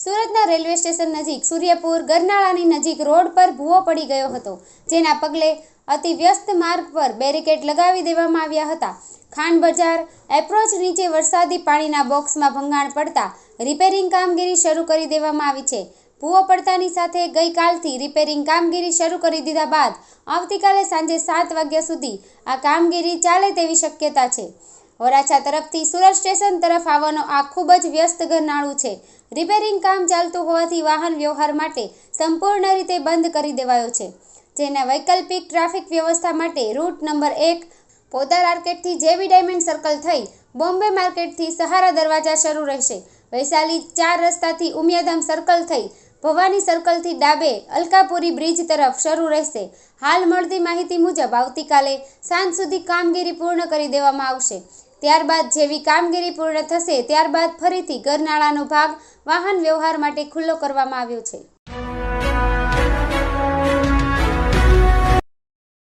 સુરતના railway station નજીક સૂર્યપુર ગરનાળાની નજીક રોડ પર ભૂવો પડી ગયો હતો, જેના પગલે અતિ વ્યસ્ત માર્ગ પર બેરિકેડ લગાવી દેવામાં આવ્યા હતા. ખાંડ બજાર એપ્રોચ નીચે વરસાદી પાણીના બોક્સમાં ભંગાણ પડતા રિપેરિંગ કામગીરી શરૂ કરી દેવામાં આવી છે. ભૂવો પડતાની સાથે ગઈકાલથી રિપેરિંગ કામગીરી શરૂ કરી દીધા બાદ આવતીકાલે સાંજે 7 વાગ્યા સુધી આ કામગીરી ચાલે તેવી શક્યતા છે. વરાછા તરફથી સુરત સ્ટેશન તરફ આવવાનો આ ખૂબ જ વ્યસ્ત ગરનાળું છે. રિપેરિંગ કામ ચાલતું હોવાથી વાહન વ્યવહાર માટે સંપૂર્ણ રીતે બંધ કરી દેવાયો છે, જેના વૈકલ્પિક ટ્રાફિક વ્યવસ્થા માટે રૂટ નંબર 1 પોદાર આર્કેડથી જેબી ડાયમંડ સર્કલ થઈ બોમ્બે માર્કેટથી સહારા દરવાજા શરૂ રહેશે. વૈશાલી 4 રસ્તાથી ઉમિયાધામ સર્કલ થઈ ભવાની સર્કલથી ડાબે અલકાપુરી બ્રિજ તરફ શરૂ રહેશે. હાલ મળતી માહિતી મુજબ આવતીકાલે સાંજ સુધી કામગીરી પૂર્ણ કરી દેવામાં આવશે. ત્યારબાદ જેવી કામગીરી પૂર્ણ થશે ત્યારબાદ ફરીથી ગરનાળાનો ભાગ વાહન વ્યવહાર માટે ખુલ્લો કરવામાં આવ્યો છે.